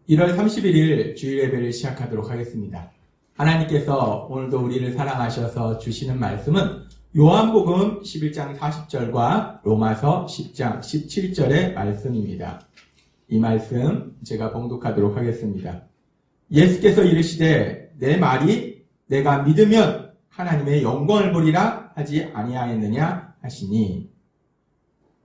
1월 31일 주일 예배를 시작하도록 하겠습니다. 하나님께서 오늘도 우리를 사랑하셔서 주시는 말씀은 요한복음 11장 40절과 로마서 10장 17절의 말씀입니다. 이 말씀 제가 봉독하도록 하겠습니다. 예수께서 이르시되 내 말이 내가 믿으면 하나님의 영광을 보리라 하지 아니하였느냐 하시니,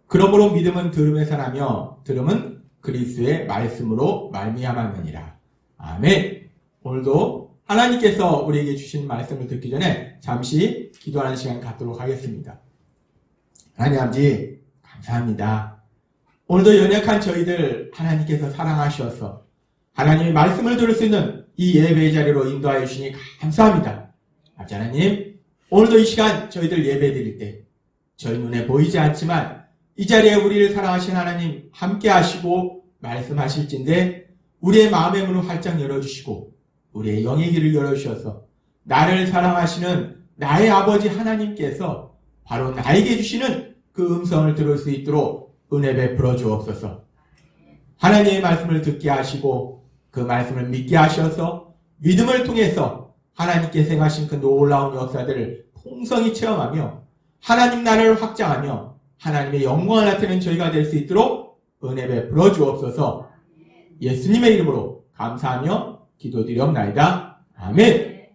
그러므로 믿음은 들음에서 나며 들음은 그리스도의 말씀으로 말미암았느니라. 아멘. 오늘도 하나님께서 우리에게 주신 말씀을 듣기 전에 잠시 기도하는 시간 갖도록 하겠습니다. 하나님 아버지 감사합니다. 오늘도 연약한 저희들 하나님께서 사랑하셔서 하나님의 말씀을 들을 수 있는 이 예배의 자리로 인도하여 주시니 감사합니다. 아버지 하나님, 오늘도 이 시간 저희들 예배 드릴 때 저희 눈에 보이지 않지만 이 자리에 우리를 사랑하신 하나님 함께 하시고 말씀하실진데 우리의 마음의 문을 활짝 열어주시고 우리의 영의 길을 열어주셔서 나를 사랑하시는 나의 아버지 하나님께서 바로 나에게 주시는 그 음성을 들을 수 있도록 은혜 베풀어 주옵소서. 하나님의 말씀을 듣게 하시고 그 말씀을 믿게 하셔서 믿음을 통해서 하나님께서 행하신 그 놀라운 역사들을 풍성히 체험하며 하나님 나라를 확장하며 하나님의 영광을 나타내는 저희가 될 수 있도록 은혜 베풀어 주옵소서. 예수님의 이름으로 감사하며 기도드리옵나이다. 아멘.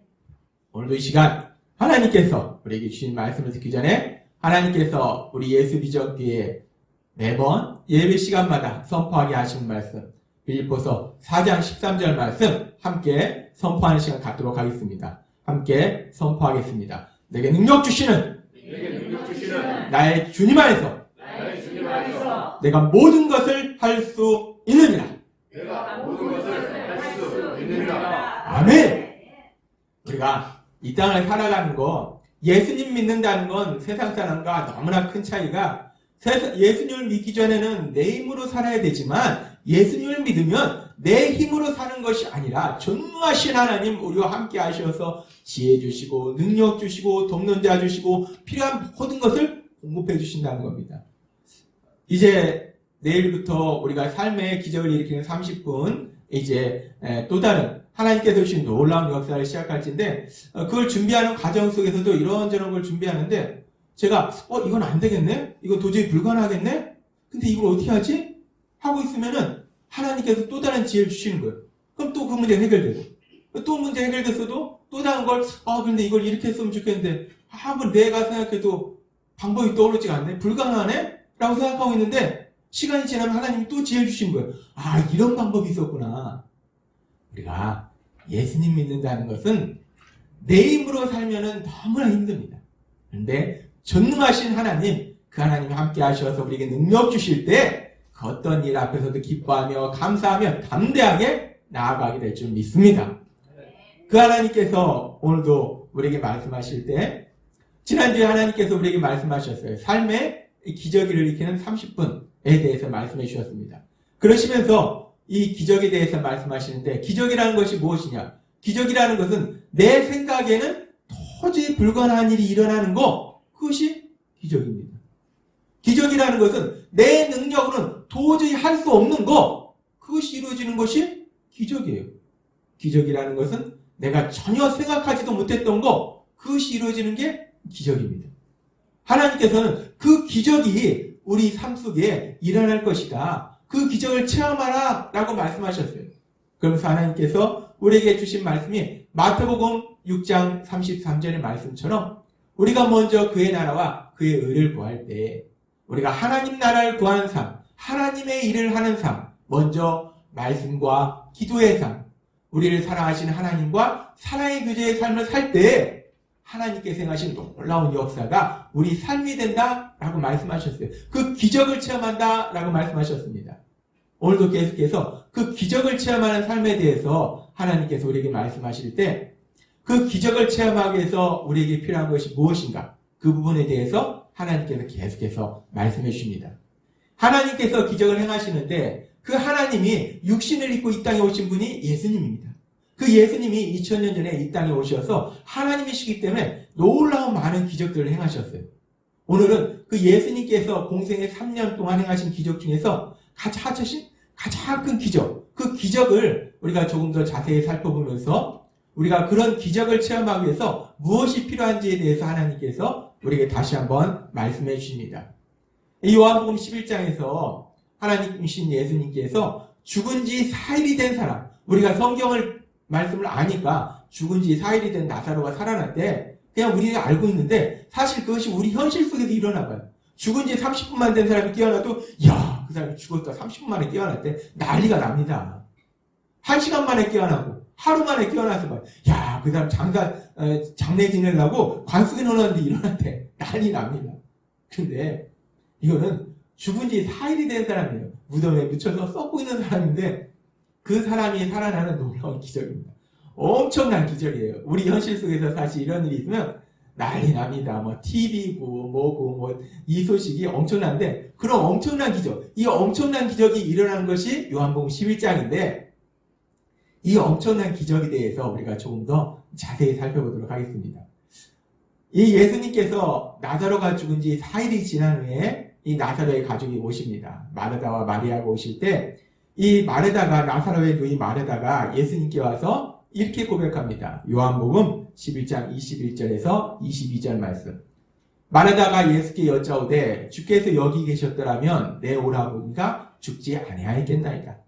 오늘도 이 시간 하나님께서 우리에게 주신 말씀을 듣기 전에 하나님께서 우리 예수 비전교회에 매번 예배 시간마다 선포하게 하시는 말씀, 빌립보서 4장 13절 말씀 함께 선포하는 시간 갖도록 하겠습니다. 함께 선포하겠습니다. 내게 능력 주시는 나의 주님 안에서 내가 모든 것을 할 수 있느니라. 아멘. 우리가 이 땅을 살아가는 거, 예수님 믿는다는 건 세상 사람과 너무나 큰 차이가, 예수님을 믿기 전에는 내 힘으로 살아야 되지만 예수님을 믿으면 내 힘으로 사는 것이 아니라 전능하신 하나님 우리와 함께 하셔서 지혜 주시고 능력 주시고 돕는 자 주시고 필요한 모든 것을 공급해 주신다는 겁니다. 이제 내일부터 우리가 삶의 기적을 일으키는 30분, 이제 또 다른 하나님께서 주신 놀라운 역사를 시작할 텐데, 그걸 준비하는 과정 속에서도 이런저런 걸 준비하는데 제가 이건 안 되겠네? 이건 도저히 불가능하겠네? 근데 이걸 어떻게 하지? 하고 있으면은 하나님께서 또 다른 지혜를 주시는 거예요. 그럼 또 그 문제가 해결되고, 또 문제 해결됐어도 또 다른 걸, 근데 이걸 이렇게 했으면 좋겠는데 한번 내가 생각해도 방법이 떠오르지가 않네? 불가능하네? 라고 생각하고 있는데 시간이 지나면 하나님이 또 지혜를 주신 거예요. 이런 방법이 있었구나. 우리가 예수님 믿는다는 것은 내 힘으로 살면은 너무나 힘듭니다. 그런데 전능하신 하나님, 그 하나님이 함께 하셔서 우리에게 능력 주실 때 그 어떤 일 앞에서도 기뻐하며 감사하며 담대하게 나아가게 될 줄 믿습니다. 그 하나님께서 오늘도 우리에게 말씀하실 때, 지난주에 하나님께서 우리에게 말씀하셨어요. 삶의 기적을 일으키는 30분에 대해서 말씀해 주셨습니다. 그러시면서 이 기적에 대해서 말씀하시는데, 기적이라는 것이 무엇이냐? 기적이라는 것은 내 생각에는 도저히 불가능한 일이 일어나는 거, 그것이 기적입니다. 기적이라는 것은 내 능력으로는 도저히 할 수 없는 거, 그것이 이루어지는 것이 기적이에요. 기적이라는 것은 내가 전혀 생각하지도 못했던 거, 그것이 이루어지는 게 기적입니다. 하나님께서는 그 기적이 우리 삶 속에 일어날 것이다. 그 기적을 체험하라 라고 말씀하셨어요. 그러면서 하나님께서 우리에게 주신 말씀이 마태복음 6장 33절의 말씀처럼 우리가 먼저 그의 나라와 그의 의를 구할 때, 우리가 하나님 나라를 구하는 삶, 하나님의 일을 하는 삶, 먼저 말씀과 기도의 삶, 우리를 사랑하시는 하나님과 사랑의 교제의 삶을 살 때 하나님께서 행하신 놀라운 역사가 우리 삶이 된다라고 말씀하셨어요. 그 기적을 체험한다라고 말씀하셨습니다. 오늘도 계속해서 그 기적을 체험하는 삶에 대해서 하나님께서 우리에게 말씀하실 때, 그 기적을 체험하기 위해서 우리에게 필요한 것이 무엇인가? 그 부분에 대해서 하나님께서 계속해서 말씀해 주십니다. 하나님께서 기적을 행하시는데 그 하나님이 육신을 입고 이 땅에 오신 분이 예수님입니다. 그 예수님이 2000년 전에 이 땅에 오셔서 하나님이시기 때문에 놀라운 많은 기적들을 행하셨어요. 오늘은 그 예수님께서 공생의 3년 동안 행하신 기적 중에서 가장 큰 기적, 그 기적을 우리가 조금 더 자세히 살펴보면서 우리가 그런 기적을 체험하기 위해서 무엇이 필요한지에 대해서 하나님께서 우리에게 다시 한번 말씀해 주십니다. 요한복음 11장에서 하나님이신 예수님께서 죽은 지 4일이 된 사람, 우리가 성경을 말씀을 아니까 죽은 지 4일이 된 나사로가 살아났대. 그냥 우리가 알고 있는데 사실 그것이 우리 현실 속에서 일어나 봐요. 죽은 지 30분만 된 사람이 깨어나도 야, 그 사람이 죽었다 30분 만에 깨어났대. 난리가 납니다. 1시간 만에 깨어나고 하루 만에 깨어나서 막 야, 그 사람 장례 지내려고 관속에 넣었는데 일어났대. 난리 납니다. 근데 이거는 죽은 지 4일이 된 사람이에요. 무덤에 묻혀서 썩고 있는 사람인데 그 사람이 살아나는 놀라운 기적입니다. 엄청난 기적이에요. 우리 현실 속에서 사실 이런 일이 있으면 난리 납니다. 뭐 TV고 뭐고 뭐 이 소식이 엄청난데 그런 엄청난 기적, 이 엄청난 기적이 일어나는 것이 요한복음 11장인데 이 엄청난 기적에 대해서 우리가 조금 더 자세히 살펴보도록 하겠습니다. 이 예수님께서 나사로가 죽은 지 4일이 지난 후에 이 나사로의 가족이 오십니다. 마르다와 마리아가 오실 때 이 마르다가 나사로의 누이 마르다가 예수님께 와서 이렇게 고백합니다. 요한복음 11장 21절에서 22절 말씀. 마르다가 예수께 여짜오되 주께서 여기 계셨더라면 내 오라버니가 죽지 아니하였겠나이다.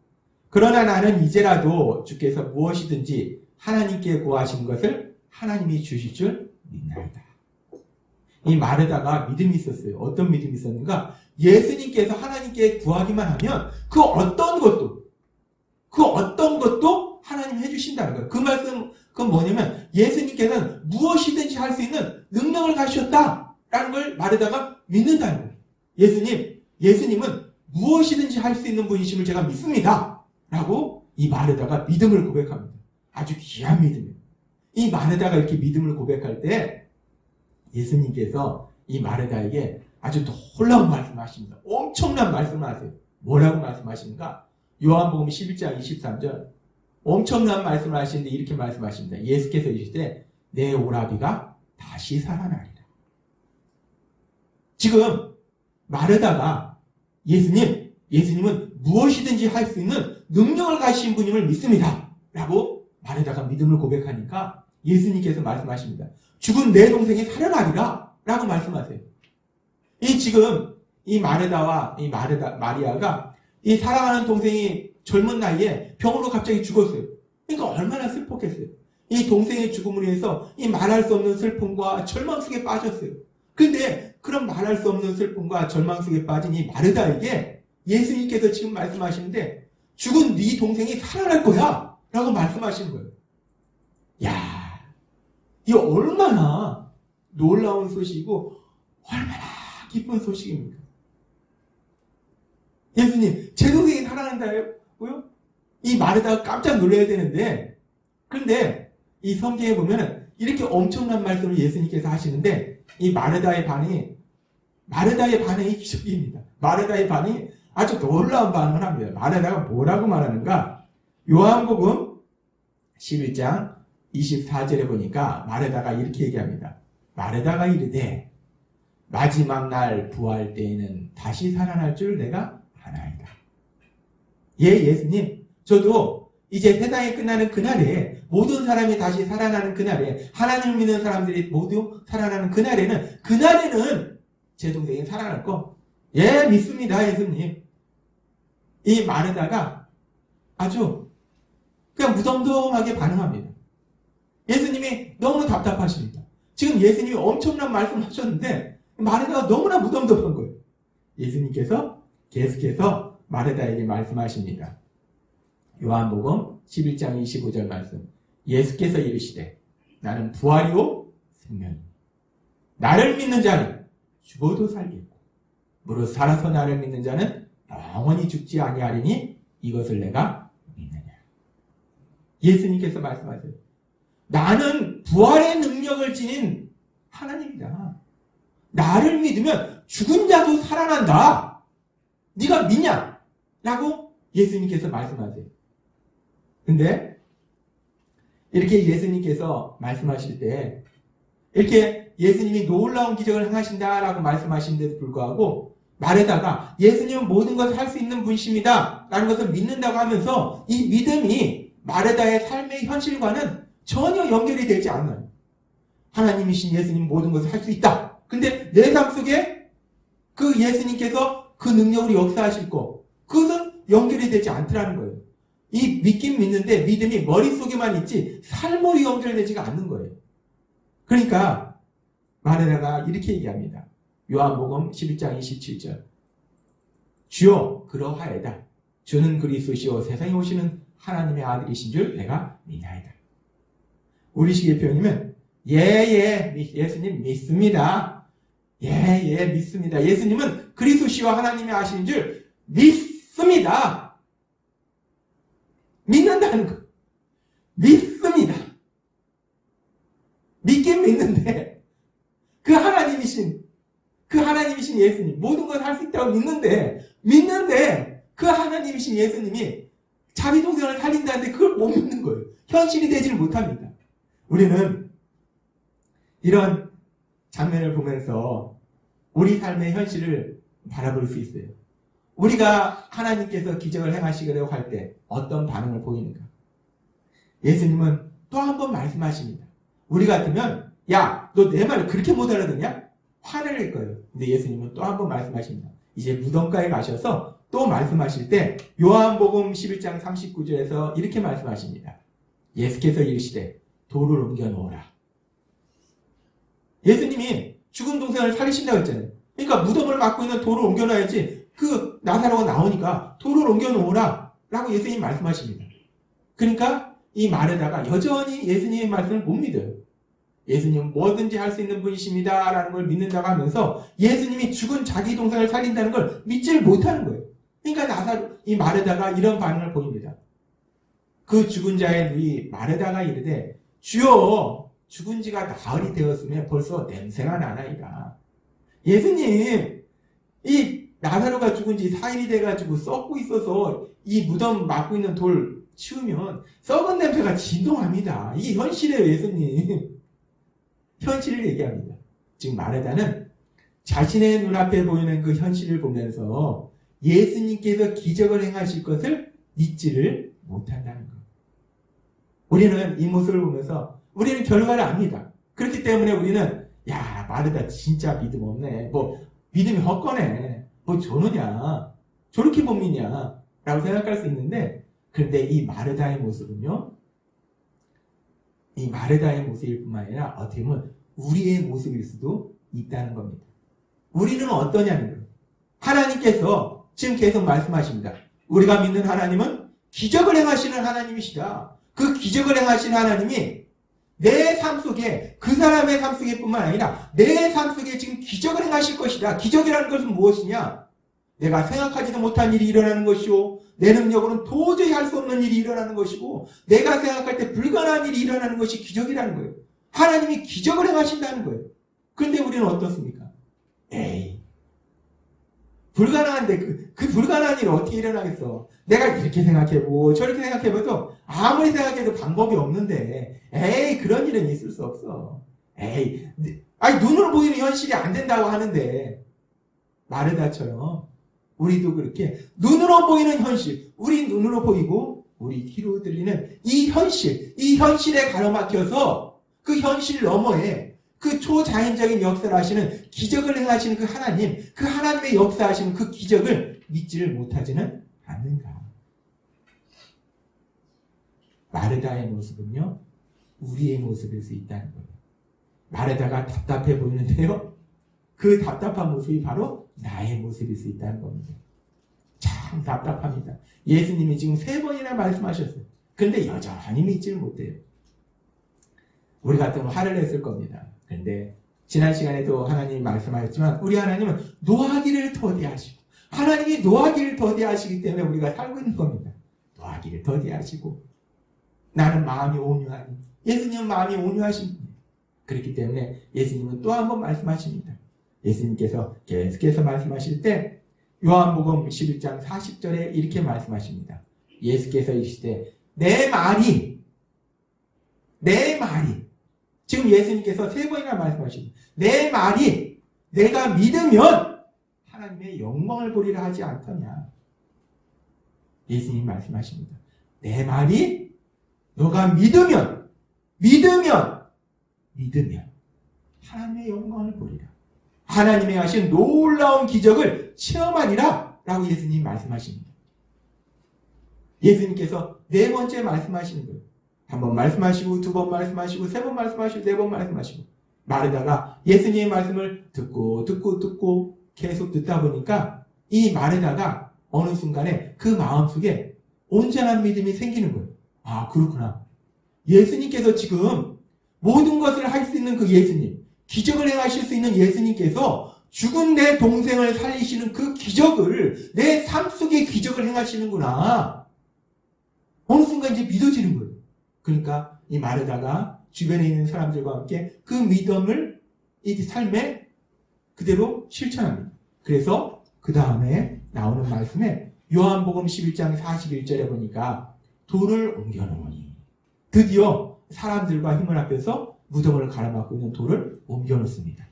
그러나 나는 이제라도 주께서 무엇이든지 하나님께 구하신 것을 하나님이 주실 줄 믿나이다. 이 마르다가 믿음이 있었어요. 어떤 믿음이 있었는가? 예수님께서 하나님께 구하기만 하면 그 어떤 것도 하나님 해주신다는 거예요. 그 말씀, 그건 뭐냐면 예수님께서는 무엇이든지 할 수 있는 능력을 가지셨다라는 걸 마르다가 믿는다는 거예요. 예수님은 무엇이든지 할 수 있는 분이심을 제가 믿습니다. 라고 이 마르다가 믿음을 고백합니다. 아주 귀한 믿음이에요. 이 마르다가 이렇게 믿음을 고백할 때 예수님께서 이 마르다에게 아주 놀라운 말씀을 하십니다. 엄청난 말씀을 하세요. 뭐라고 말씀하십니까? 요한복음 11장 23절 엄청난 말씀을 하시는데 이렇게 말씀하십니다. 예수께서 이르시되 내 오라비가 다시 살아나리라. 지금 마르다가 예수님은 무엇이든지 할 수 있는 능력을 가지신 분임을 믿습니다. 라고 마르다가 믿음을 고백하니까 예수님께서 말씀하십니다. 죽은 내 동생이 살아나리라. 라고 말씀하세요. 지금 이 마르다와 마리아가 이 사랑하는 동생이 젊은 나이에 병으로 갑자기 죽었어요. 그러니까 얼마나 슬펐겠어요. 이 동생의 죽음으로 인해서 이 말할 수 없는 슬픔과 절망 속에 빠졌어요. 근데 그런 말할 수 없는 슬픔과 절망 속에 빠진 이 마르다에게 예수님께서 지금 말씀하시는데 죽은 네 동생이 살아날 거야 라고 말씀하시는 거예요. 야, 이 얼마나 놀라운 소식이고 얼마나 기쁜 소식입니까? 예수님, 제 동생이 살아난다고요? 이 마르다가 깜짝 놀라야 되는데, 그런데 이 성경에 보면은 이렇게 엄청난 말씀을 예수님께서 하시는데, 이 마르다의 반응이 기적입니다. 마르다의 반응이 아주 놀라운 반응을 합니다. 마르다가 뭐라고 말하는가? 요한복음 11장 24절에 보니까 마르다가 이렇게 얘기합니다. 마르다가 이르되 마지막 날 부활 때에는 다시 살아날 줄 내가 아나이다. 예수님, 저도 이제 세상이 끝나는 그날에 모든 사람이 다시 살아나는 그날에 하나님을 믿는 사람들이 모두 살아나는 그날에는 제 동생이 살아날 거 믿습니다. 예수님. 이 마르다가 아주 그냥 무덤덤하게 반응합니다. 예수님이 너무 답답하십니다. 지금 예수님이 엄청난 말씀을 하셨는데 마르다가 너무나 무덤덤한 거예요. 예수님께서 계속해서 마르다에게 말씀하십니다. 요한복음 11장 25절 말씀. 예수께서 이르시되 나는 부활이요 생명이니 나를 믿는 자는 죽어도 살겠고 무릇 살아서 나를 믿는 자는 영원히 죽지 아니하리니 이것을 내가 믿느냐. 예수님께서 말씀하세요. 나는 부활의 능력을 지닌 하나님이다. 나를 믿으면 죽은 자도 살아난다. 네가 믿냐? 라고 예수님께서 말씀하세요. 근데 이렇게 예수님께서 말씀하실 때 이렇게 예수님이 놀라운 기적을 행하신다라고 말씀하시는데도 불구하고 말에다가 예수님은 모든 것을 할 수 있는 분이십니다 라는 것을 믿는다고 하면서 이 믿음이 마르다의 삶의 현실과는 전혀 연결이 되지 않아요. 하나님이신 예수님 모든 것을 할 수 있다. 근데 내 삶 속에 그 예수님께서 그 능력으로 역사하실 거, 그것은 연결이 되지 않더라는 거예요. 이 믿긴 믿는데 믿음이 머릿속에만 있지 삶으로 연결되지가 않는 거예요. 그러니까 마르다가 이렇게 얘기합니다. 요한복음 11장 27절. 주여 그러하여다. 주는 그리스도시요 세상에 오시는 하나님의 아들이신 줄 내가 믿나이다. 우리식의 표현이면 예수님 믿습니다. 믿습니다. 예수님은 그리스도시와 하나님의 아시는 줄 믿습니다. 믿는다는 거. 믿습니다. 믿긴 믿는데 그 하나님이신 예수님 모든 걸 할 수 있다고 믿는데 그 하나님이신 예수님이 자기 동생을 살린다는데 그걸 못 믿는 거예요. 현실이 되지를 못합니다. 우리는 이런 장면을 보면서 우리 삶의 현실을 바라볼 수 있어요. 우리가 하나님께서 기적을 행하시려고 할 때 어떤 반응을 보이는가? 예수님은 또 한 번 말씀하십니다. 우리 같으면 야, 너 내 말을 그렇게 못 알아듣냐? 화낼 거예요. 근데 예수님은 또 한 번 말씀하십니다. 이제 무덤가에 가셔서 또 말씀하실 때 요한복음 11장 39절에서 이렇게 말씀하십니다. 예수께서 이르시되 돌을 옮겨 놓으라. 예수님이 죽은 동생을 살리신다고 했잖아요. 그러니까 무덤을 막고 있는 돌을 옮겨 놔야지 그 나사로가 나오니까 돌을 옮겨 놓으라 라고 예수님이 말씀하십니다. 그러니까 이 말에다가 여전히 예수님의 말씀을 못 믿어요. 예수님은 뭐든지 할 수 있는 분이십니다 라는 걸 믿는다고 하면서 예수님이 죽은 자기 동생을 살린다는 걸 믿지를 못하는 거예요. 그러니까 이 말에다가 이런 반응을 보입니다. 그 죽은 자의 누이 말에다가 이르되 주여 죽은 지가 나흘이 되었으면 벌써 냄새가 나나이다. 예수님 이 나사로가 죽은 지 4일이 돼가지고 썩고 있어서 이 무덤 막고 있는 돌 치우면 썩은 냄새가 진동합니다. 이게 현실이에요. 예수님 현실을 얘기합니다. 지금 마르다는 자신의 눈앞에 보이는 그 현실을 보면서 예수님께서 기적을 행하실 것을 믿지를 못한다는 것. 우리는 이 모습을 보면서 우리는 결과를 압니다. 그렇기 때문에 우리는 야 마르다 진짜 믿음 없네. 뭐 믿음이 헛거네. 뭐 저러냐. 저렇게 못 믿냐. 라고 생각할 수 있는데 그런데 이 마르다의 모습은요. 이 마르다의 모습일 뿐만 아니라 어떻게 보면 우리의 모습일 수도 있다는 겁니다. 우리는 어떠냐는 거예요. 하나님께서 지금 계속 말씀하십니다. 우리가 믿는 하나님은 기적을 행하시는 하나님이시다. 그 기적을 행하시는 하나님이 내 삶 속에 그 사람의 삶 속에 뿐만 아니라 내 삶 속에 지금 기적을 행하실 것이다. 기적이라는 것은 무엇이냐? 내가 생각하지도 못한 일이 일어나는 것이요. 내 능력으로는 도저히 할 수 없는 일이 일어나는 것이고 내가 생각할 때 불가능한 일이 일어나는 것이 기적이라는 거예요. 하나님이 기적을 행하신다는 거예요. 그런데 우리는 어떻습니까? 에이 불가능한데 그 불가능한 일이 어떻게 일어나겠어. 내가 이렇게 생각해보고 저렇게 생각해봐도 아무리 생각해도 방법이 없는데 에이 그런 일은 있을 수 없어. 에이 아니 눈으로 보이는 현실이 안 된다고 하는데 마르다처럼 우리도 그렇게 눈으로 보이는 현실, 우리 눈으로 보이고 우리 귀로 들리는 이 현실에 가로막혀서 그 현실 너머에 그 초자연적인 역사를 하시는 기적을 행하시는 그 하나님의 역사하시는 그 기적을 믿지를 못하지는 않는가. 마르다의 모습은요, 우리의 모습일 수 있다는 거예요. 마르다가 답답해 보이는데요, 그 답답한 모습이 바로 나의 모습일 수 있다는 겁니다. 참 답답합니다. 예수님이 지금 3번이나 말씀하셨어요. 그런데 여전히 믿지를 못해요. 우리 같으면 화를 냈을 겁니다. 그런데 지난 시간에도 하나님이 말씀하셨지만 우리 하나님은 노하기를 더디하시고 하나님이 노하기를 더디하시기 때문에 우리가 살고 있는 겁니다. 노하기를 더디하시고 나는 마음이 온유하니 예수님은 마음이 온유하신 분이에요. 그렇기 때문에 예수님은 또 한 번 말씀하십니다. 예수님께서 계속해서 말씀하실 때 요한복음 11장 40절에 이렇게 말씀하십니다. 예수께서 이르시되 내 말이 지금 예수님께서 3번이나 말씀하십니다. 내 말이 내가 믿으면 하나님의 영광을 보리라 하지 않더냐. 예수님 말씀하십니다. 내 말이 너가 믿으면 하나님의 영광을 보리라. 하나님의 하신 놀라운 기적을 체험하리라 라고 예수님 말씀하십니다. 예수님께서 네 번째 말씀하시는 거예요. 한 번 말씀하시고, 두 번 말씀하시고, 세 번 말씀하시고, 네 번 말씀하시고. 마르다가 예수님의 말씀을 듣고 계속 듣다 보니까 이 마르다가 어느 순간에 그 마음속에 온전한 믿음이 생기는 거예요. 아, 그렇구나. 예수님께서 지금 모든 것을 할 수 있는 그 예수님, 기적을 행하실 수 있는 예수님께서 죽은 내 동생을 살리시는 그 기적을 내 삶 속에 기적을 행하시는구나. 어느 순간 이제 믿어지는 거예요. 그러니까 이 마르다가 주변에 있는 사람들과 함께 그 믿음을 이 삶에 그대로 실천합니다. 그래서 그 다음에 나오는 말씀에 요한복음 11장 41절에 보니까 돌을 옮겨놓으니 드디어 사람들과 힘을 합해서 무덤을 가로막고 있는 돌을 옮겨놓습니다.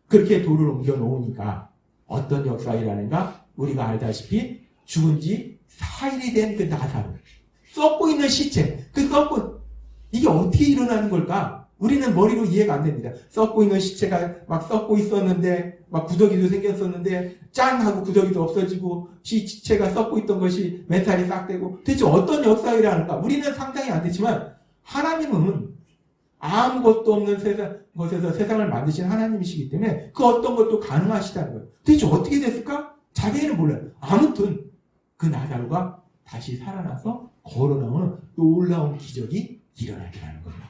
그렇게 돌을 옮겨놓으니까 어떤 역사이라는가 우리가 알다시피 죽은 지 4일이 된 그 나사로 썩고 있는 시체 이게 어떻게 일어나는 걸까? 우리는 머리로 이해가 안 됩니다. 썩고 있는 시체가 막 썩고 있었는데 막 구더기도 생겼었는데 짠 하고 구더기도 없어지고 시체가 썩고 있던 것이 멘탈이 싹 되고 대체 어떤 역사이라는가? 우리는 상상이 안 되지만 하나님은 아무것도 없는 것에서 세상을 만드신 하나님이시기 때문에 그 어떤 것도 가능하시다는 거예요. 대체 어떻게 됐을까? 자기는 몰라요. 아무튼 그 나사로가 다시 살아나서 걸어 나오는 놀라운 기적이 일어나게 하는 겁니다.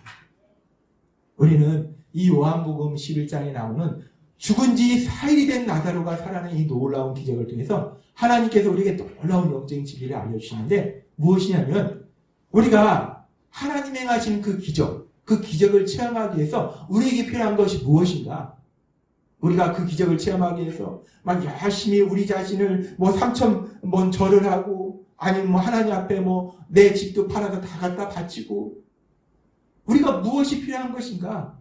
우리는 이 요한복음 11장에 나오는 죽은 지 4일이 된 나사로가 살아나는 이 놀라운 기적을 통해서 하나님께서 우리에게 놀라운 영적인 진리를 알려주시는데 무엇이냐면 우리가 하나님 행하신 그 기적을 체험하기 위해서 우리에게 필요한 것이 무엇인가? 우리가 그 기적을 체험하기 위해서 막 열심히 우리 자신을 3,000번 절을 하고 아니면 하나님 앞에 내 집도 팔아서 다 갖다 바치고 우리가 무엇이 필요한 것인가?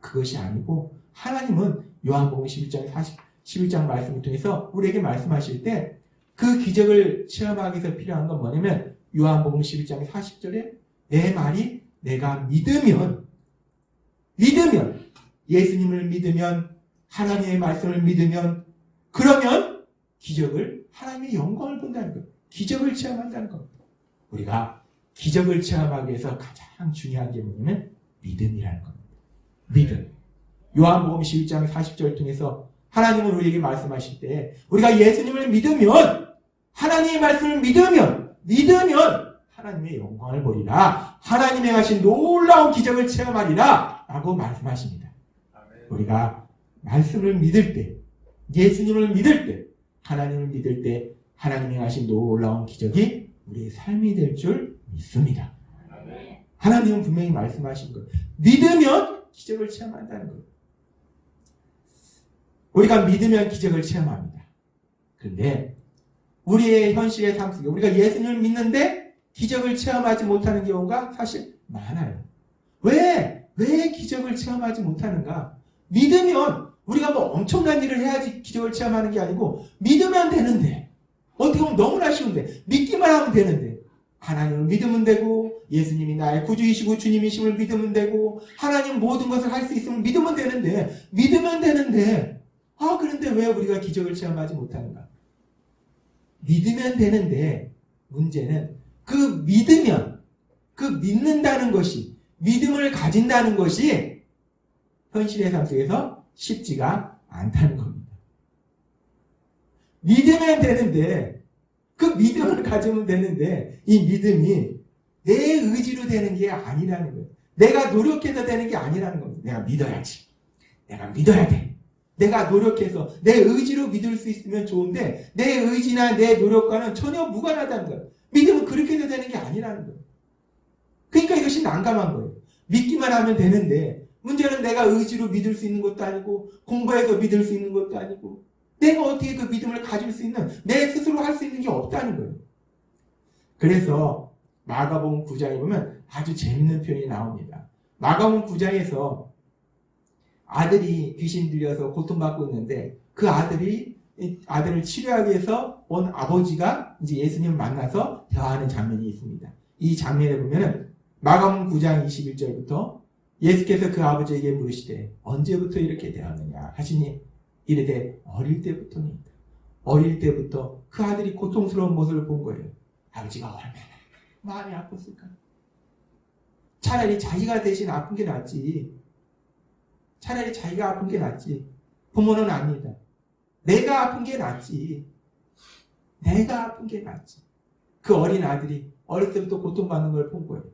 그것이 아니고 하나님은 요한복음 11장 말씀을 통해서 우리에게 말씀하실 때 그 기적을 체험하기 위해서 필요한 건 뭐냐면 요한복음 11장 40절에 내 말이 내가 믿으면 예수님을 믿으면 하나님의 말씀을 믿으면 그러면 기적을 하나님의 영광을 본다는 거예요. 기적을 체험한다는 겁니다. 우리가 기적을 체험하기 위해서 가장 중요한 게 뭐냐면 믿음이라는 겁니다. 믿음. 요한복음 11장 40절을 통해서 하나님은 우리에게 말씀하실 때 우리가 예수님을 믿으면 하나님의 말씀을 믿으면 하나님의 영광을 보리라. 하나님의 하신 놀라운 기적을 체험하리라 라고 말씀하십니다. 우리가 말씀을 믿을 때 예수님을 믿을 때 하나님을 믿을 때 하나님의 하신 놀라운 기적이 우리의 삶이 될 줄 믿습니다. 하나님은 분명히 말씀하신 거예요. 믿으면 기적을 체험한다는 거예요. 우리가 믿으면 기적을 체험합니다. 그런데 우리의 현실의 삶 속에 우리가 예수님을 믿는데 기적을 체험하지 못하는 경우가 사실 많아요. 왜 기적을 체험하지 못하는가? 믿으면 우리가 엄청난 일을 해야지 기적을 체험하는 게 아니고 믿으면 되는데 어떻게 보면 너무나 쉬운데 믿기만 하면 되는데 하나님을 믿으면 되고 예수님이 나의 구주이시고 주님이심을 믿으면 되고 하나님 모든 것을 할 수 있음을 믿으면 되는데 그런데 왜 우리가 기적을 체험하지 못하는가? 믿으면 되는데 문제는 그 믿는다는 것이 믿음을 가진다는 것이 현실의 삶 속에서 쉽지가 않다는 겁니다. 믿으면 되는데 그 믿음을 가지면 되는데 이 믿음이 내 의지로 되는 게 아니라는 거예요. 내가 노력해서 되는 게 아니라는 겁니다. 내가 믿어야지. 내가 믿어야 돼. 내가 노력해서 내 의지로 믿을 수 있으면 좋은데 내 의지나 내 노력과는 전혀 무관하다는 거예요. 믿음은 그렇게 해서 되는 게 아니라는 거예요. 그러니까 이것이 난감한 거예요. 믿기만 하면 되는데 문제는 내가 의지로 믿을 수 있는 것도 아니고 공부해서 믿을 수 있는 것도 아니고 내가 어떻게 그 믿음을 가질 수 있는 내 스스로 할 수 있는 게 없다는 거예요. 그래서 마가복음 9장에 보면 아주 재밌는 표현이 나옵니다. 마가복음 9장에서 아들이 귀신 들려서 고통받고 있는데 그 아들이 이 아들을 치료하기 위해서 온 아버지가 이제 예수님을 만나서 대화하는 장면이 있습니다. 이 장면에 보면은 마가복음 9장 21절부터 예수께서 그 아버지에게 물으시되 언제부터 이렇게 되었느냐 하시니 이르되 어릴 때부터니이다. 어릴 때부터 그 아들이 고통스러운 모습을 본 거예요. 아버지가 얼마나 마음이 아팠을까. 차라리 자기가 대신 아픈 게 낫지. 차라리 자기가 아픈 게 낫지. 부모는 아니다. 내가 아픈 게 낫지. 내가 아픈 게 낫지. 그 어린 아들이 어릴 때부터 고통받는 걸 본 거예요.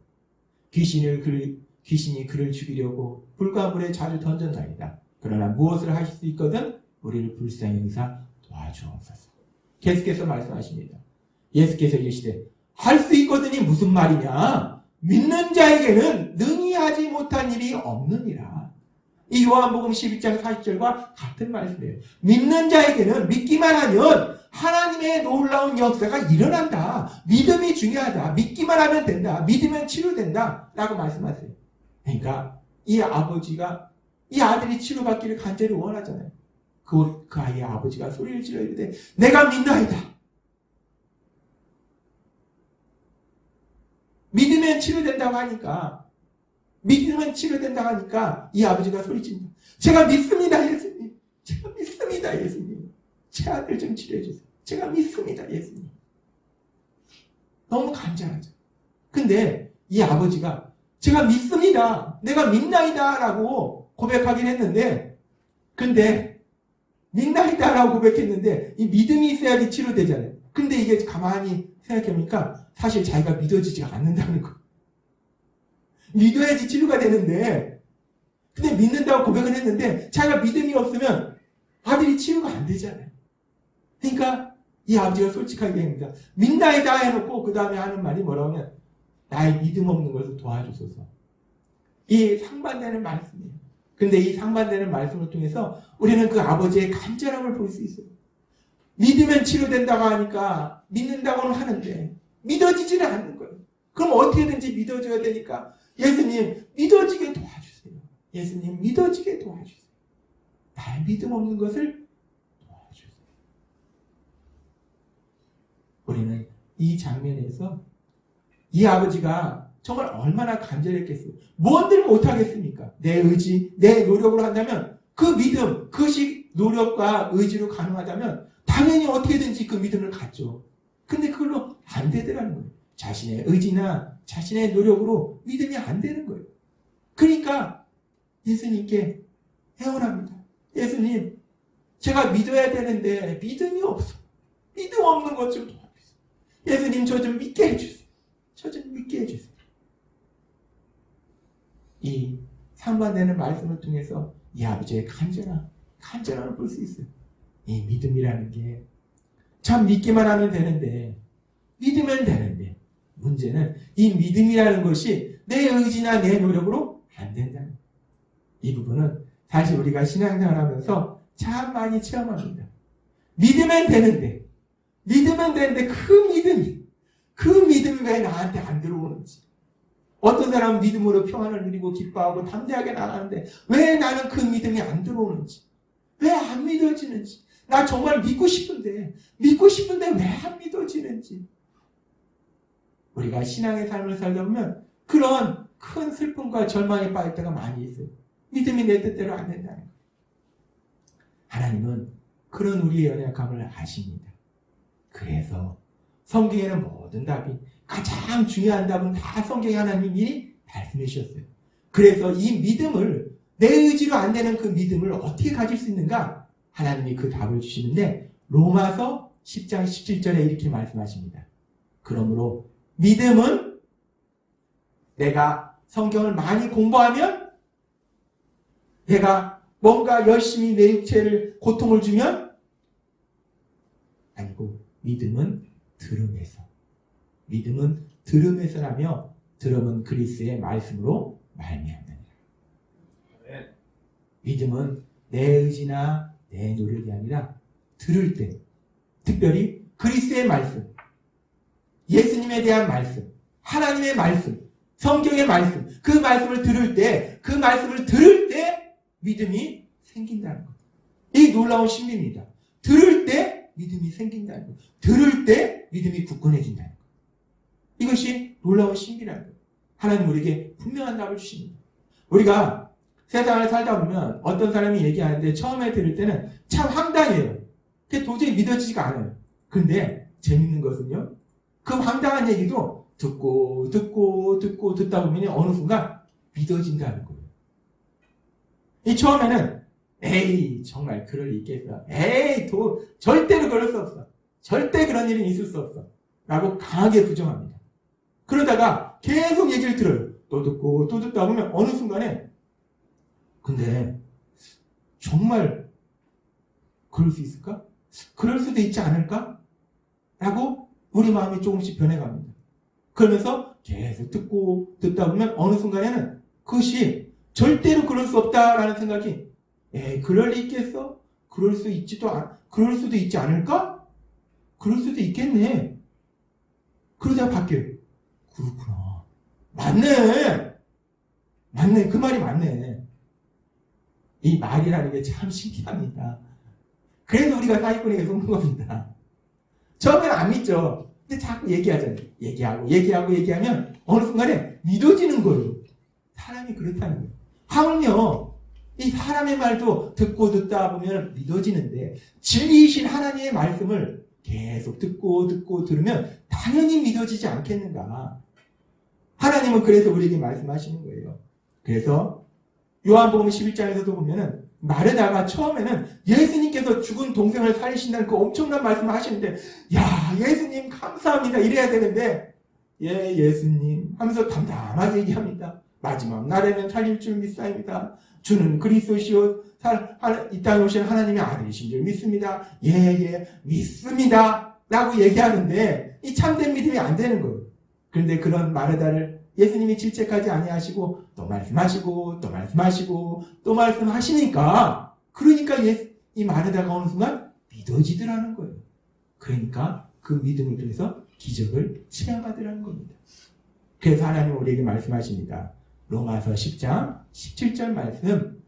귀신이 그를 죽이려고 불과 물에 자주 던졌나이다. 그러나 무엇을 하실 수 있거든 우리를 불쌍히 여기사 도와주옵소서. 계속해서 말씀하십니다. 예수께서 이르시되 할 수 있거든이 무슨 말이냐? 믿는 자에게는 능히 하지 못한 일이 없느니라. 이 요한복음 11장 40절과 같은 말씀이에요. 믿는 자에게는 믿기만 하면 하나님의 놀라운 역사가 일어난다. 믿음이 중요하다. 믿기만 하면 된다. 믿으면 치료된다. 라고 말씀하세요. 그러니까 이 아버지가 이 아들이 치료받기를 간절히 원하잖아요. 그 아이의 아버지가 소리를 질러 이르되 내가 믿나이다. 믿으면 치료된다고 하니까 이 아버지가 소리칩니다. 제가 믿습니다, 예수님. 제가 믿습니다, 예수님. 제 아들 좀 치료해 주세요. 제가 믿습니다, 예수님. 너무 간절하죠. 근데 이 아버지가 제가 믿습니다. 내가 믿나이다 라고 고백하긴 했는데 근데 믿나이다 라고 고백했는데 이 믿음이 있어야지 치료되잖아요. 근데 이게 가만히 생각해보니까 사실 자기가 믿어지지가 않는다는 거. 믿어야지 치료가 되는데 근데 믿는다고 고백을 했는데 자기가 믿음이 없으면 아들이 치료가 안 되잖아요. 그러니까 이 아버지가 솔직하게 합니다. 믿나이다 해놓고 그 다음에 하는 말이 뭐라고 하면 나의 믿음 없는 것을 도와주소서. 이 상반되는 말씀이에요. 근데 이 상반되는 말씀을 통해서 우리는 그 아버지의 간절함을 볼 수 있어요. 믿으면 치료된다고 하니까 믿는다고는 하는데 믿어지지는 않는 거예요. 그럼 어떻게든지 믿어줘야 되니까 예수님 믿어지게 도와주세요. 예수님 믿어지게 도와주세요. 나의 믿음 없는 것을 도와주세요. 우리는 이 장면에서 이 아버지가 정말 얼마나 간절했겠어요. 뭔들 못하겠습니까? 내 의지, 내 노력으로 한다면 그 믿음, 그것이 노력과 의지로 가능하다면 당연히 어떻게든지 그 믿음을 갖죠. 근데 그걸로 안 되더라는 거예요. 자신의 의지나 자신의 노력으로 믿음이 안 되는 거예요. 그러니까 예수님께 애원합니다. 예수님, 제가 믿어야 되는데 믿음이 없어. 믿음 없는 것 좀 도와주세요. 예수님, 저 좀 믿게 해주세요. 저 좀 믿게 해주세요. 이 상반되는 말씀을 통해서 이 아버지의 간절함을 볼 수 있어요. 이 믿음이라는 게 참 믿기만 하면 되는데 믿으면 되는데 문제는 이 믿음이라는 것이 내 의지나 내 노력으로 안 된다는 거예요. 이 부분은 사실 우리가 신앙생활하면서 참 많이 체험합니다. 믿으면 되는데 그 믿음이 왜 나한테 안 들어오는지. 어떤 사람은 믿음으로 평안을 누리고 기뻐하고 담대하게 나가는데 왜 나는 그 믿음이 안 들어오는지, 왜 안 믿어지는지, 나 정말 믿고 싶은데 왜 안 믿어지는지. 우리가 신앙의 삶을 살다 보면 그런 큰 슬픔과 절망에 빠질 때가 많이 있어요. 믿음이 내 뜻대로 안 된다는 거예요. 하나님은 그런 우리의 연약함을 아십니다. 그래서 성경에는 모든 답이, 가장 중요한 답은 다 성경에 하나님이 미리 말씀해 주셨어요. 그래서 이 믿음을, 내 의지로 안 되는 그 믿음을 어떻게 가질 수 있는가? 하나님이 그 답을 주시는데 로마서 10장 17절에 이렇게 말씀하십니다. 그러므로 믿음은 내가 성경을 많이 공부하면, 내가 뭔가 열심히 내 육체를 고통을 주면 아니고, 믿음은 들음에서라며 들음은 그리스의 말씀으로 말미암느니라. 믿음은 내 의지나 내 노력이 아니라 들을 때, 특별히 그리스의 말씀, 예수님에 대한 말씀, 하나님의 말씀, 성경의 말씀, 그 말씀을 들을 때 믿음이 생긴다는 것. 이 놀라운 신비입니다. 들을 때 믿음이 생긴다는 거예요. 들을 때 믿음이 굳건해진다는 거예요. 이것이 놀라운 신비라는 거예요. 하나님 우리에게 분명한 답을 주십니다. 우리가 세상을 살다 보면 어떤 사람이 얘기하는데 처음에 들을 때는 참 황당해요. 그게 도저히 믿어지지가 않아요. 그런데 재밌는 것은요. 그 황당한 얘기도 듣고 듣다 보면 어느 순간 믿어진다는 거예요. 이 처음에는 에이 정말 그럴 리 있겠어. 에이 절대로 그럴 수 없어. 절대 그런 일이 있을 수 없어. 라고 강하게 부정합니다. 그러다가 계속 얘기를 들어요. 또 듣고 또 듣다 보면 어느 순간에 근데 정말 그럴 수 있을까? 그럴 수도 있지 않을까? 라고 우리 마음이 조금씩 변해갑니다. 그러면서 계속 듣고 듣다 보면 어느 순간에는 그것이 절대로 그럴 수 없다라는 생각이 그럴 리 있겠어? 그럴 수도 있지 않을까? 그럴 수도 있겠네. 그러다가 바뀌어요. 그렇구나. 맞네. 그 말이 맞네. 이 말이라는 게 참 신기합니다. 그래서 우리가 사기꾼에게 속는 겁니다. 처음에는 안 믿죠. 근데 자꾸 얘기하잖아요. 얘기하면 어느 순간에 믿어지는 거예요. 사람이 그렇다는 거예요. 하물며 이 사람의 말도 듣고 듣다 보면 믿어지는데 진리이신 하나님의 말씀을 계속 듣고 들으면 당연히 믿어지지 않겠는가. 하나님은 그래서 우리에게 말씀하시는 거예요. 그래서 요한복음 11장에서도 보면은 마르다가 처음에는 예수님께서 죽은 동생을 살리신다는 그 엄청난 말씀을 하시는데 야 예수님 감사합니다 이래야 되는데 예수님 하면서 담담하게 얘기합니다. 마지막 날에는 살릴 줄 믿사옵니다. 주는 그리스도시요 이 땅에 오신 하나님의 아들이신 줄 믿습니다. 믿습니다 라고 얘기하는데 이 참된 믿음이 안 되는 거예요. 그런데 그런 마르다를 예수님이 질책하지 아니하시고 또 말씀하시고 또 말씀하시니까 그러니까 이 마르다가 어느 순간 믿어지더라는 거예요. 그러니까 그 믿음을 통해서 기적을 체험하더라는 겁니다. 그래서 하나님 우리에게 말씀하십니다. 로마서 10장 17절 말씀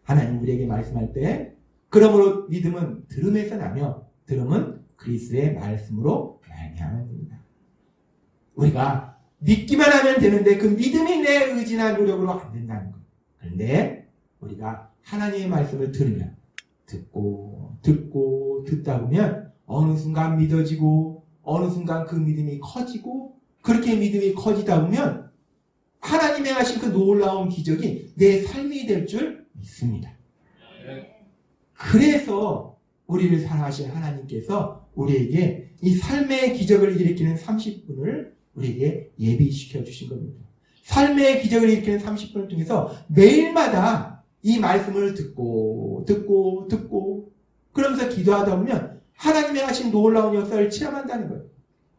하나님 우리에게 말씀할 때 그러므로 믿음은 들음에서 나며 들음은 그리스도의 말씀으로 말미암습니다. 우리가 믿기만 하면 되는데 그 믿음이 내 의지나 노력으로 안 된다는 거예요. 그런데 우리가 하나님의 말씀을 들으면 듣다 보면 어느 순간 믿어지고 어느 순간 그 믿음이 커지고 그렇게 믿음이 커지다 보면 하나님의 하신 그 놀라운 기적이 내 삶이 될 줄 믿습니다. 그래서 우리를 사랑하신 하나님께서 우리에게 이 삶의 기적을 일으키는 30분을 우리에게 예비시켜 주신 겁니다. 삶의 기적을 일으키는 30분을 통해서 매일마다 이 말씀을 듣고 그러면서 기도하다 보면 하나님의 하신 놀라운 역사를 체험한다는 거예요.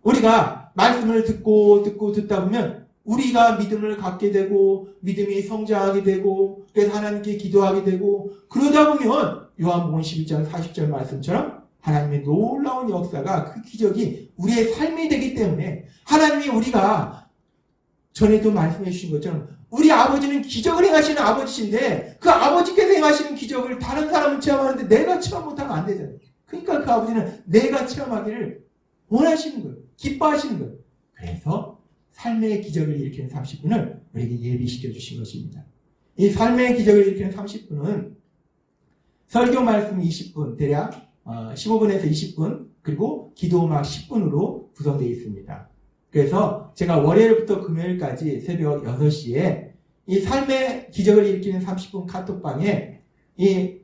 우리가 말씀을 듣다 보면 우리가 믿음을 갖게 되고 믿음이 성장하게 되고 그래서 하나님께 기도하게 되고 그러다 보면 요한복음 11장 40절 말씀처럼 하나님의 놀라운 역사가 그 기적이 우리의 삶이 되기 때문에 하나님이 우리가 전에도 말씀해 주신 것처럼 우리 아버지는 기적을 행하시는 아버지신데 그 아버지께서 행하시는 기적을 다른 사람은 체험하는데 내가 체험 못하면 안 되잖아요. 그러니까 그 아버지는 내가 체험하기를 원하시는 거예요. 기뻐하시는 거예요. 그래서 삶의 기적을 일으키는 30분을 우리에게 예비시켜 주신 것입니다. 이 삶의 기적을 일으키는 30분은 설교 말씀 20분 대략 15분에서 20분 그리고 기도음악 10분으로 구성되어 있습니다. 그래서 제가 월요일부터 금요일까지 새벽 6시에 이 삶의 기적을 일으키는 30분 카톡방에 이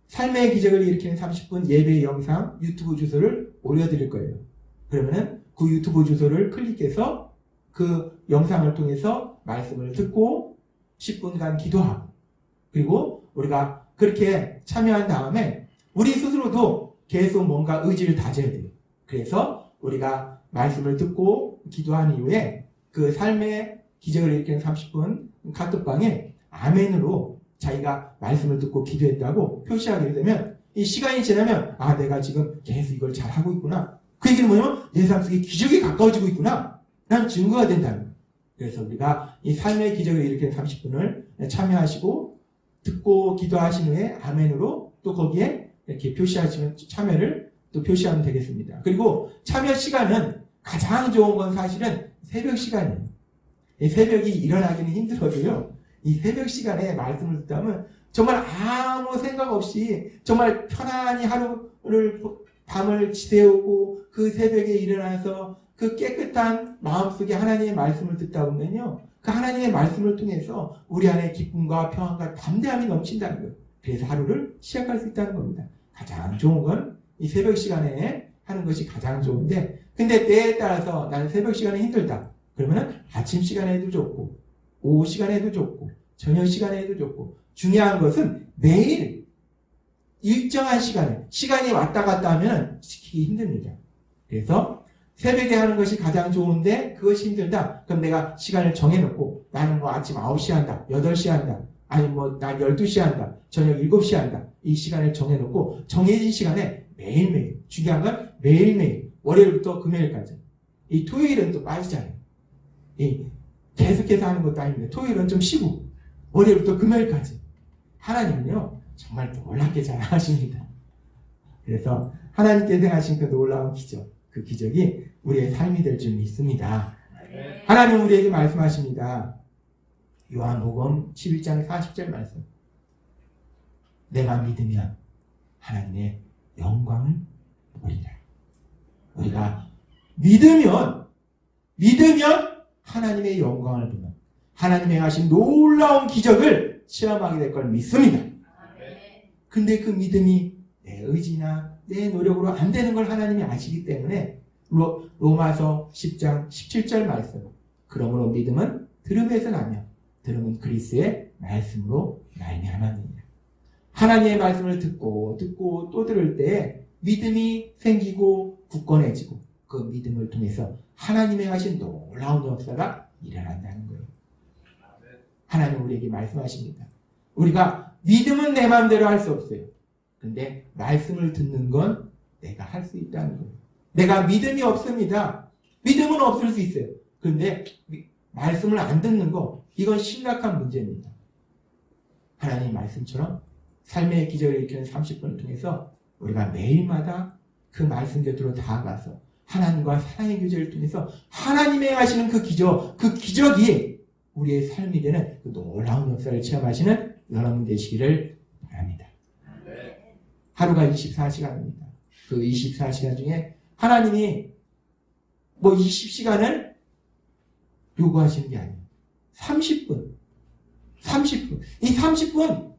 삶의 기적을 일으키는 30분 예배 영상 유튜브 주소를 올려드릴 거예요. 그러면은 그 유튜브 주소를 클릭해서 그 영상을 통해서 말씀을 듣고 10분간 기도하고 그리고 우리가 그렇게 참여한 다음에 우리 스스로도 계속 뭔가 의지를 다져야 돼요. 그래서 우리가 말씀을 듣고 기도한 이후에 그 삶의 기적을 일으키는 30분 카톡방에 아멘으로 자기가 말씀을 듣고 기도했다고 표시하게 되면 이 시간이 지나면 아 내가 지금 계속 이걸 잘하고 있구나. 그 얘기는 뭐냐면 내 삶 속에 기적이 가까워지고 있구나 라는 증거가 된다는 거예요. 그래서 우리가 이 삶의 기적을 일으키는 30분을 참여하시고 듣고 기도하신 후에 아멘으로 또 거기에 이렇게 표시하시면 참여를 또 표시하면 되겠습니다. 그리고 참여 시간은 가장 좋은 건 사실은 새벽 시간이에요. 이 새벽이 일어나기는 힘들어도요. 이 새벽 시간에 말씀을 듣다면 정말 아무 생각 없이 정말 편안히 하루를 밤을 지새우고 그 새벽에 일어나서 그 깨끗한 마음속에 하나님의 말씀을 듣다 보면요. 그 하나님의 말씀을 통해서 우리 안에 기쁨과 평안과 담대함이 넘친다는 거예요. 그래서 하루를 시작할 수 있다는 겁니다. 가장 좋은 건 이 새벽 시간에 하는 것이 가장 좋은데, 근데 때에 따라서 나는 새벽 시간에 힘들다. 그러면은 아침 시간에 해도 좋고, 오후 시간에 해도 좋고, 저녁 시간에 해도 좋고, 중요한 것은 매일 일정한 시간이 왔다 갔다 하면 지키기 힘듭니다. 그래서 새벽에 하는 것이 가장 좋은데 그것이 힘들다. 그럼 내가 시간을 정해놓고 나는 뭐 아침 9시에 한다. 8시에 한다. 아니면 뭐 난 12시에 한다. 저녁 7시에 한다. 이 시간을 정해놓고 정해진 시간에 매일매일, 중요한 건 매일매일, 월요일부터 금요일까지. 이 토요일은 또 빠지잖아요. 이 계속해서 하는 것도 아닙니다. 토요일은 좀 쉬고 월요일부터 금요일까지. 하나님은요 정말 놀랍게 잘 하십니다. 그래서 하나님께서 하신 그 놀라운 기적, 그 기적이 우리의 삶이 될 줄 믿습니다. 하나님 우리에게 말씀하십니다. 요한복음 11장 40절 말씀. 내가 믿으면 하나님의 영광을 보리라. 우리가 믿으면 하나님의 영광을 보면 하나님의 하신 놀라운 기적을 체험하게 될 걸 믿습니다. 근데 그 믿음이 내 의지나 내 노력으로 안 되는 걸 하나님이 아시기 때문에 로마서 10장 17절 말씀. 그러므로 믿음은 들음에서 나며 들음은 그리스도의 말씀으로 말미암았느니라. 하나님의 말씀을 듣고 또 들을 때 믿음이 생기고 굳건해지고 그 믿음을 통해서 하나님의 하신 놀라운 역사가 일어난다는 거예요. 하나님 우리에게 말씀하십니다. 우리가 믿음은 내 마음대로 할 수 없어요. 근데 말씀을 듣는 건 내가 할 수 있다는 거예요. 내가 믿음이 없습니다. 믿음은 없을 수 있어요. 그런데 말씀을 안 듣는 거, 이건 심각한 문제입니다. 하나님 말씀처럼 삶의 기적을 일으키는 30분을 통해서 우리가 매일마다 그 말씀 곁으로 다가가서 하나님과 사랑의 교제를 통해서 하나님의 하시는 그 기적이 우리의 삶이 되는 그 놀라운 역사를 체험하시는 여러분 되시기를 바랍니다. 하루가 24시간입니다. 그 24시간 중에 하나님이 뭐 20시간을 요구하시는 게 아니에요. 30분. 이 30분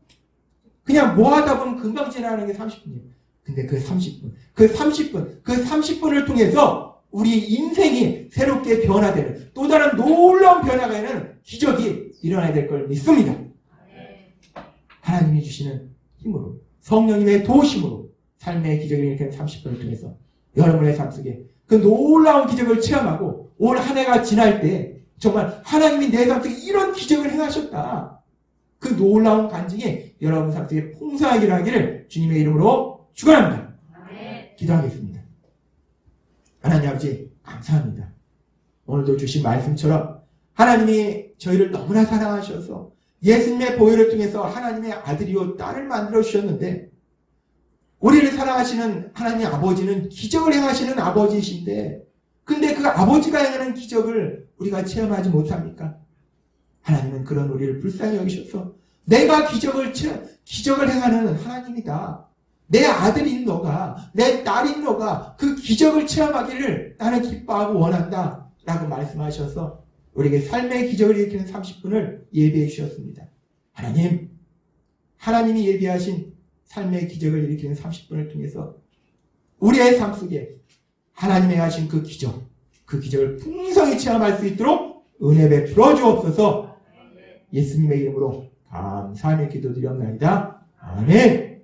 그냥 뭐 하다 보면 금방 지나가는 게 30분이에요. 근데 그 30분을 통해서 우리 인생이 새롭게 변화되는 또 다른 놀라운 변화가 있는 기적이 일어나야 될 걸 믿습니다. 하나님이 주시는 힘으로, 성령님의 도우심으로 삶의 기적을 일으키는 30분을 통해서 여러분의 삶 속에 그 놀라운 기적을 체험하고 올 한 해가 지날 때 정말 하나님이 내 삶 속에 이런 기적을 행하셨다. 그 놀라운 간증이 여러분 삶 속에 풍성하게 일어나기를 주님의 이름으로 축원합니다. 기도하겠습니다. 하나님 아버지 감사합니다. 오늘도 주신 말씀처럼 하나님이 저희를 너무나 사랑하셔서 예수님의 보혈을 통해서 하나님의 아들이요 딸을 만들어 주셨는데 우리를 사랑하시는 하나님 아버지는 기적을 행하시는 아버지이신데 근데 그 아버지가 행하는 기적을 우리가 체험하지 못합니까? 하나님은 그런 우리를 불쌍히 여기셔서 내가 기적을 행하는 하나님이다. 내 아들인 너가, 내 딸인 너가 그 기적을 체험하기를 나는 기뻐하고 원한다. 라고 말씀하셔서 우리에게 삶의 기적을 일으키는 30분을 예비해 주셨습니다. 하나님이 예비하신 삶의 기적을 일으키는 30분을 통해서 우리의 삶 속에 하나님의 하신 그 기적을 풍성히 체험할 수 있도록 은혜 베풀어 주옵소서. 예수님의 이름으로 감사하며 기도드렸나이다. 아멘.